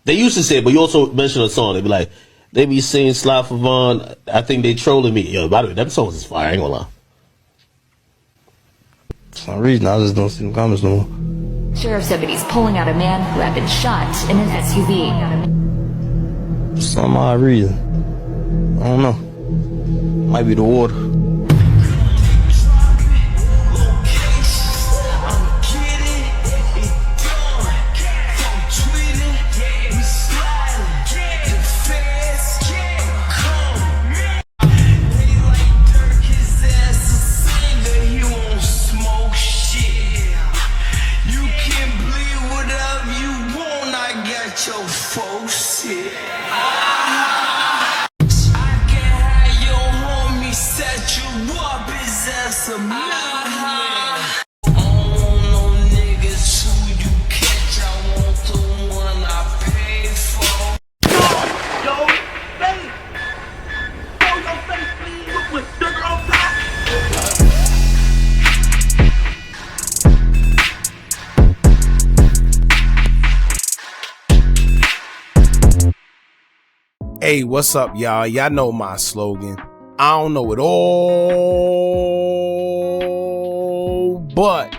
They used to say it, but you also mentioned a song. They be like, they be saying Sly Favon, I think they trolling me. Yo, by the way, that song is fire, I ain't gonna lie. For some reason, I just don't see them comments no more. Sheriff's deputies pulling out a man who had been shot in an SUV. For some odd reason. I don't know. Might be the water. Your folks here. I can have your homie set you up, his ass a man. No niggas who you catch, I want the one I pay for. Yo, face. Yo, your face, please, with sugar on top. Hey, what's up, y'all? Y'all know my slogan. I don't know it all, but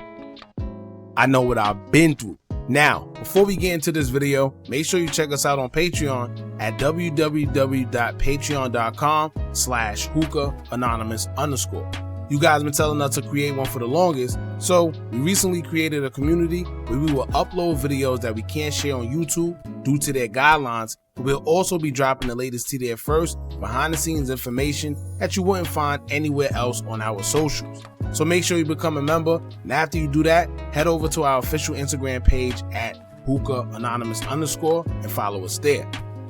I know what I've been through. Now, before we get into this video, make sure you check us out on Patreon at www.patreon.com/Hookah Anonymous _. You guys been telling us to create one for the longest, so we recently created a community where we will upload videos that we can't share on YouTube due to their guidelines. We'll also be dropping the latest to there first, behind the scenes information that you wouldn't find anywhere else on our socials. So make sure you become a member, and after you do that, head over to our official Instagram page at Hookah Anonymous _ and follow us there.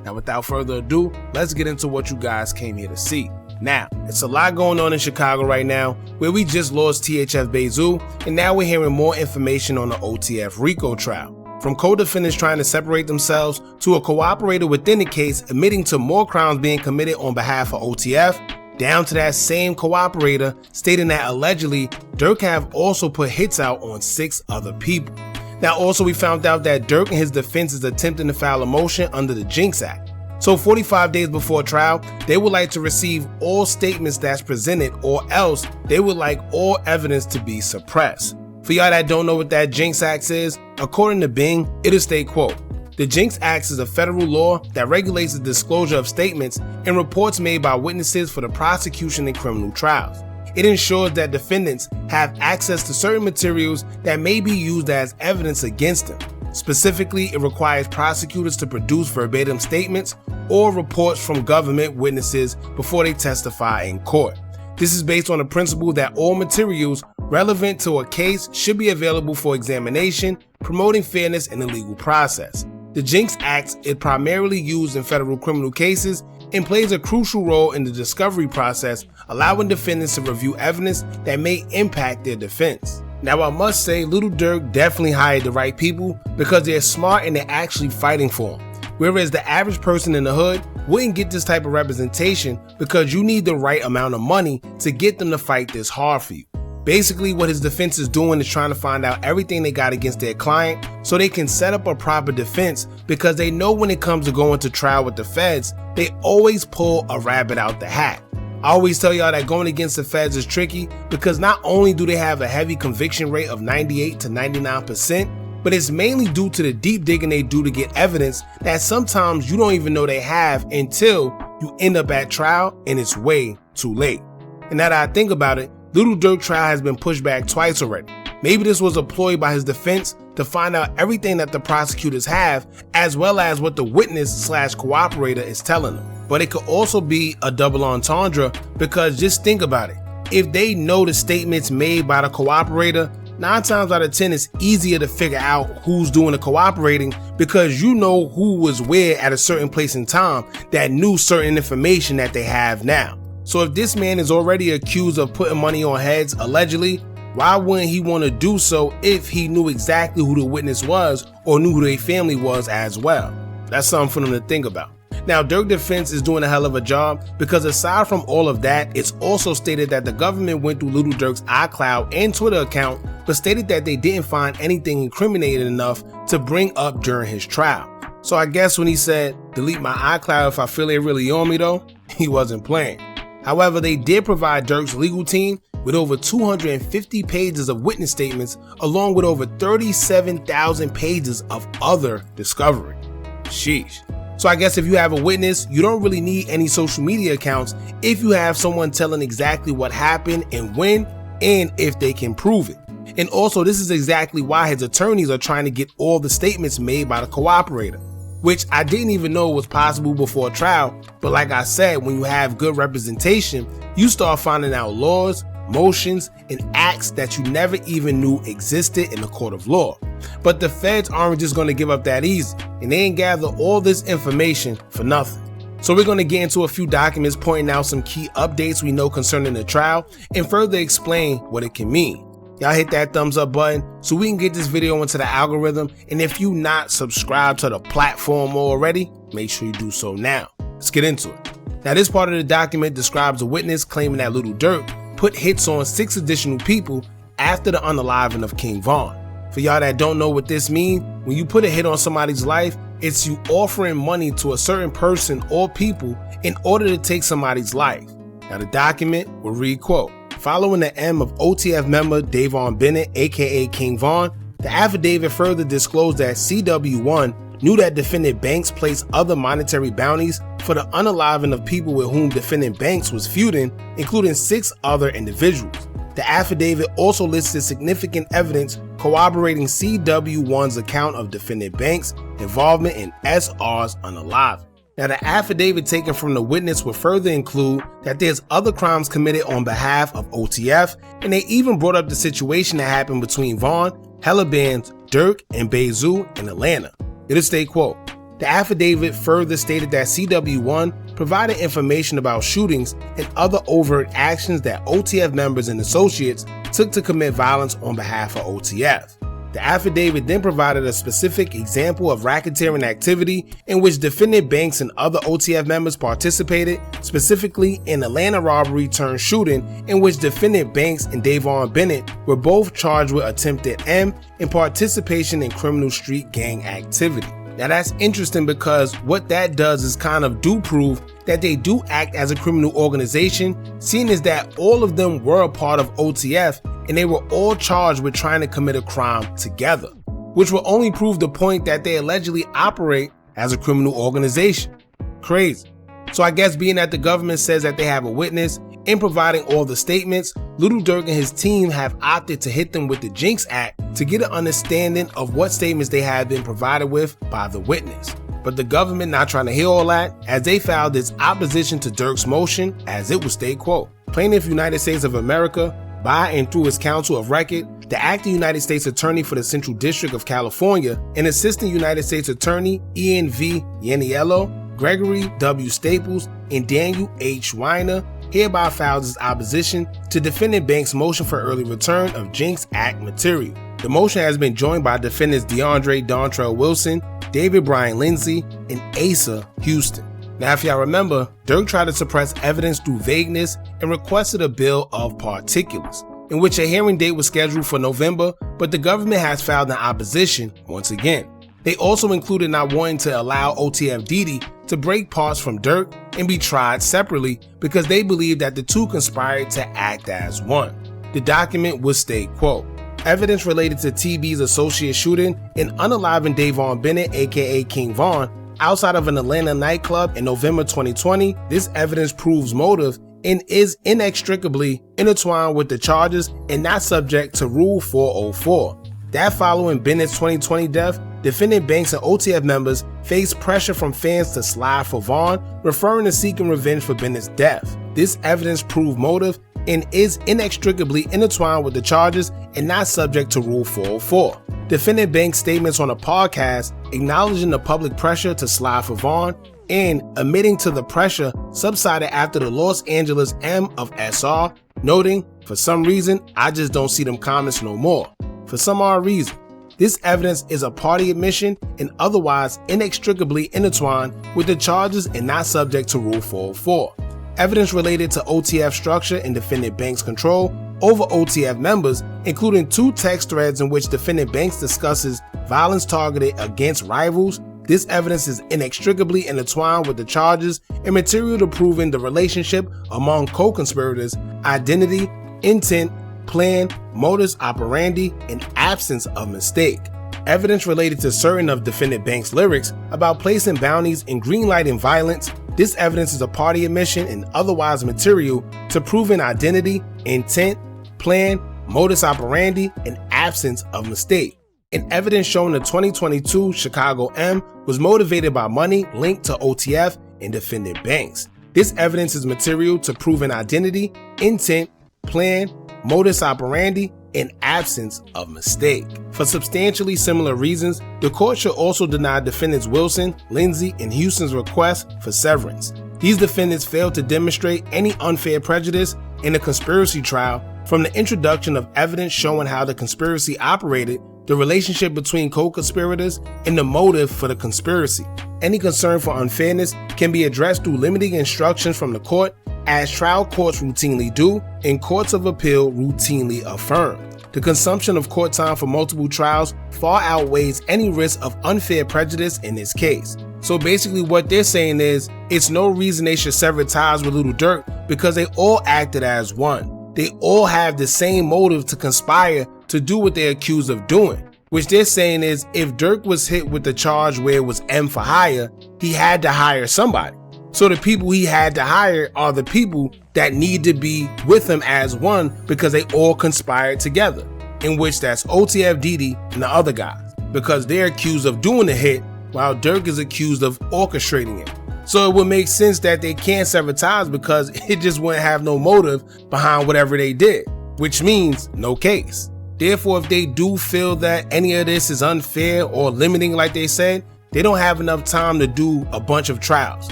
Now without further ado, let's get into what you guys came here to see. Now, it's a lot going on in Chicago right now, where we just lost THF Bezu, and now we're hearing more information on the OTF RICO trial. From co-defendants trying to separate themselves to a cooperator within the case admitting to more crimes being committed on behalf of OTF, down to that same cooperator stating that allegedly Durk have also put hits out on 6 other people. Now also we found out that Durk and his defense is attempting to file a motion under the Jinx Act. So 45 days before trial, they would like to receive all statements that's presented, or else they would like all evidence to be suppressed. For y'all that don't know what that Jinx Act is, according to Bing, it'll state, quote, "The Jinx Act is a federal law that regulates the disclosure of statements and reports made by witnesses for the prosecution in criminal trials. It ensures that defendants have access to certain materials that may be used as evidence against them. Specifically, it requires prosecutors to produce verbatim statements or reports from government witnesses before they testify in court. This is based on the principle that all materials relevant to a case should be available for examination, promoting fairness in the legal process. The Jinx Act is primarily used in federal criminal cases and plays a crucial role in the discovery process, allowing defendants to review evidence that may impact their defense." Now I must say, Lil Durk definitely hired the right people because they're smart and they're actually fighting for him. Whereas the average person in the hood wouldn't get this type of representation because you need the right amount of money to get them to fight this hard for you. Basically what his defense is doing is trying to find out everything they got against their client so they can set up a proper defense, because they know when it comes to going to trial with the feds, they always pull a rabbit out the hat. I always tell y'all that going against the feds is tricky because not only do they have a heavy conviction rate of 98 to 99%, but it's mainly due to the deep digging they do to get evidence that sometimes you don't even know they have until you end up at trial and it's way too late. And now that I think about it, Lil Durk trial has been pushed back twice already. Maybe this was a ploy by his defense to find out everything that the prosecutors have, as well as what the witness / cooperator is telling them. But it could also be a double entendre, because just think about it. If they know the statements made by the cooperator, 9 times out of 10 it's easier to figure out who's doing the cooperating, because you know who was where at a certain place in time that knew certain information that they have now. So if this man is already accused of putting money on heads, allegedly, why wouldn't he want to do so if he knew exactly who the witness was or knew who their family was as well? That's something for them to think about. Now, Durk defense is doing a hell of a job, because aside from all of that, it's also stated that the government went through Lil Durk's iCloud and Twitter account, but stated that they didn't find anything incriminating enough to bring up during his trial. So I guess when he said, delete my iCloud if I feel they really on me though, he wasn't playing. However, they did provide Durk's legal team with over 250 pages of witness statements along with over 37,000 pages of other discovery. Sheesh. So I guess if you have a witness, you don't really need any social media accounts if you have someone telling exactly what happened and when and if they can prove it. And also, this is exactly why his attorneys are trying to get all the statements made by the cooperator, which I didn't even know was possible before trial. But like I said, when you have good representation, you start finding out laws, motions, and acts that you never even knew existed in the court of law. But the feds aren't just going to give up that easy, and they ain't gather all this information for nothing. So we're going to get into a few documents pointing out some key updates we know concerning the trial and further explain what it can mean. Y'all hit that thumbs up button so we can get this video into the algorithm, and if you not subscribed to the platform already, make sure you do so now. Let's get into it. Now, this part of the document describes a witness claiming that Lil Durk put hits on 6 additional people after the unaliving of King Von. For y'all that don't know what this means, when you put a hit on somebody's life, it's you offering money to a certain person or people in order to take somebody's life. Now, the document will read, quote, following the M of OTF member Davon Bennett, aka King Von, the affidavit further disclosed that CW1 knew that defendant Banks placed other monetary bounties for the unaliving of people with whom defendant Banks was feuding, including 6 other individuals. The affidavit also listed significant evidence corroborating CW1's account of defendant Banks' involvement in SR's unaliving. Now, the affidavit taken from the witness will further include that there's other crimes committed on behalf of OTF, and they even brought up the situation that happened between Von, Hellaband's, Durk, and Bezu in Atlanta. It'll state, quote, the affidavit further stated that CW1 provided information about shootings and other overt actions that OTF members and associates took to commit violence on behalf of OTF. The affidavit then provided a specific example of racketeering activity in which defendant Banks and other OTF members participated, specifically an Atlanta robbery turned shooting in which defendant Banks and Davon Bennett were both charged with attempted M and participation in criminal street gang activity. Now, that's interesting because what that does is kind of do prove that they do act as a criminal organization, seeing as that all of them were a part of OTF and they were all charged with trying to commit a crime together, which will only prove the point that they allegedly operate as a criminal organization. Crazy. So I guess being that the government says that they have a witness in providing all the statements, Lil Durk and his team have opted to hit them with the Jinx Act to get an understanding of what statements they have been provided with by the witness. But the government not trying to hear all that, as they filed its opposition to Durk's motion, as it would state, quote, Plaintiff United States of America, by and through his counsel of record, the acting United States Attorney for the Central District of California, and Assistant United States Attorney Ian V. Yaniello, Gregory W. Staples, and Daniel H. Weiner, hereby files his opposition to defendant Banks' motion for early return of Jinx Act material. The motion has been joined by defendants DeAndre Dontrell Wilson, David Bryan Lindsay, and Asa Houston. Now, if y'all remember, Durk tried to suppress evidence through vagueness and requested a bill of particulars, in which a hearing date was scheduled for November, but the government has filed an opposition once again. They also included not wanting to allow OTF Didi to break parts from Durk and be tried separately because they believe that the two conspired to act as one. The document would state, quote, evidence related to TB's associate shooting and unaliving Davon Bennett, aka King Von, outside of an Atlanta nightclub in November 2020. This evidence proves motive and is inextricably intertwined with the charges and not subject to Rule 404. That following Bennett's 2020 death, defendant Banks and OTF members faced pressure from fans to slide for Vaughn, referring to seeking revenge for Bennett's death. This evidence proved motive and is inextricably intertwined with the charges and not subject to Rule 404. Defendant Banks' statements on a podcast acknowledging the public pressure to slide for Vaughn and admitting to the pressure subsided after the Los Angeles M of SR, noting, for some reason, I just don't see them comments no more. For some odd reason. This evidence is a party admission and otherwise inextricably intertwined with the charges and not subject to Rule 404. Evidence related to OTF structure and defendant Banks' control over OTF members, including 2 text threads in which defendant Banks discusses violence targeted against rivals, this evidence is inextricably intertwined with the charges and material to proving the relationship among co-conspirators, identity, intent, plan, modus operandi, and absence of mistake. Evidence related to certain of defendant Banks' lyrics about placing bounties and greenlighting violence. This evidence is a party admission and otherwise material to proving identity, intent, plan, modus operandi, and absence of mistake. And evidence showing the 2022 Chicago M was motivated by money linked to OTF and defendant Banks. This evidence is material to proving identity, intent, plan, modus operandi, and absence of mistake. For substantially similar reasons, the court should also deny defendants Wilson, Lindsay, and Houston's request for severance. These defendants failed to demonstrate any unfair prejudice in the conspiracy trial from the introduction of evidence showing how the conspiracy operated, the relationship between co-conspirators, and the motive for the conspiracy. Any concern for unfairness can be addressed through limiting instructions from the court, as trial courts routinely do and courts of appeal routinely affirm. The consumption of court time for multiple trials far outweighs any risk of unfair prejudice in this case. So basically what they're saying is, it's no reason they should sever ties with Lil Durk because they all acted as one. They all have the same motive to conspire to do what they're accused of doing. Which they're saying is, if Durk was hit with the charge where it was M for hire, he had to hire somebody. So the people he had to hire are the people that need to be with him as one because they all conspired together, in which that's OTF Didi and the other guys, because they're accused of doing the hit while Durk is accused of orchestrating it. So it would make sense that they can't sever ties because it just wouldn't have no motive behind whatever they did, which means no case. Therefore, if they do feel that any of this is unfair or limiting like they said, they don't have enough time to do a bunch of trials.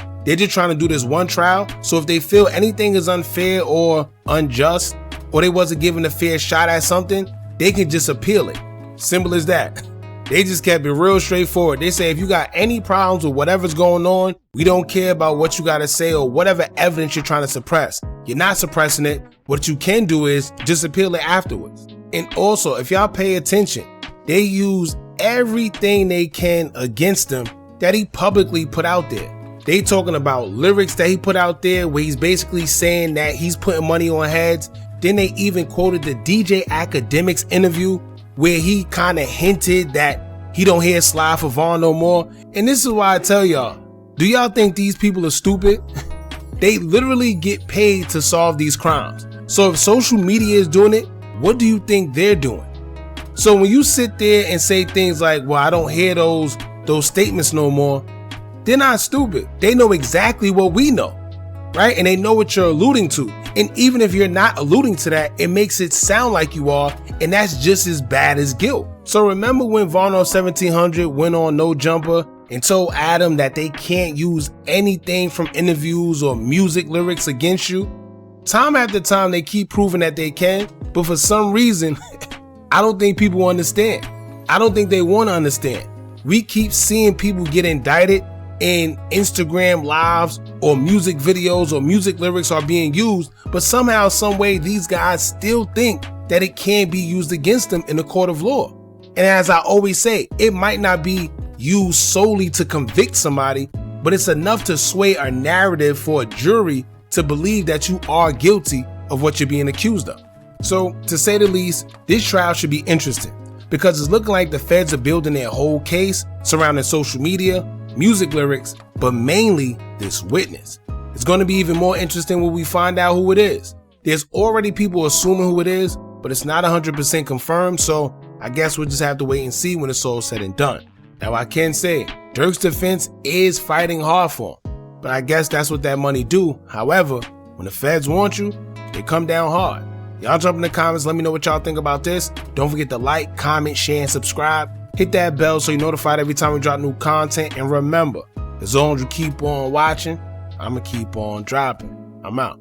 They're just trying to do this one trial, so if they feel anything is unfair or unjust, or they wasn't given a fair shot at something, they can just appeal it. Simple as that. They just kept it real straightforward. They say if you got any problems with whatever's going on, we don't care about what you got to say or whatever evidence you're trying to suppress. You're not suppressing it. What you can do is just appeal it afterwards. And also, if y'all pay attention, they use everything they can against him that he publicly put out there. They talking about lyrics that he put out there where he's basically saying that he's putting money on heads. Then they even quoted the DJ Academics interview where he kind of hinted that he don't hear Sly for Vaughn no more. And this is why I tell y'all, do y'all think these people are stupid? They literally get paid to solve these crimes. So if social media is doing it, what do you think they're doing? So when you sit there and say things like, well, I don't hear those statements no more, they're not stupid. They know exactly what we know, right? And they know what you're alluding to. And even if you're not alluding to that, it makes it sound like you are, and that's just as bad as guilt. So remember when Vaughn 1700 went on No Jumper and told Adam that they can't use anything from interviews or music lyrics against you? Time after time, they keep proving that they can, but for some reason, I don't think people understand. I don't think they want to understand. We keep seeing people get indicted in Instagram lives or music videos or music lyrics are being used, but somehow, some way, these guys still think that it can be used against them in the court of law. And as I always say, it might not be used solely to convict somebody, but it's enough to sway a narrative for a jury to believe that you are guilty of what you're being accused of. So, to say the least, this trial should be interesting because it's looking like the feds are building their whole case surrounding social media, music lyrics, but mainly this witness. It's going to be even more interesting when we find out who it is. There's already people assuming who it is, but it's not 100% confirmed, so I guess we'll just have to wait and see when it's all said and done. Now I can say, Durk's defense is fighting hard for him, but I guess that's what that money do. However, when the feds want you, they come down hard. Y'all jump in the comments, let me know what y'all think about this. Don't forget to like, comment, share, and subscribe. Hit that bell so you're notified every time we drop new content. And remember, as long as you keep on watching, I'ma keep on dropping. I'm out.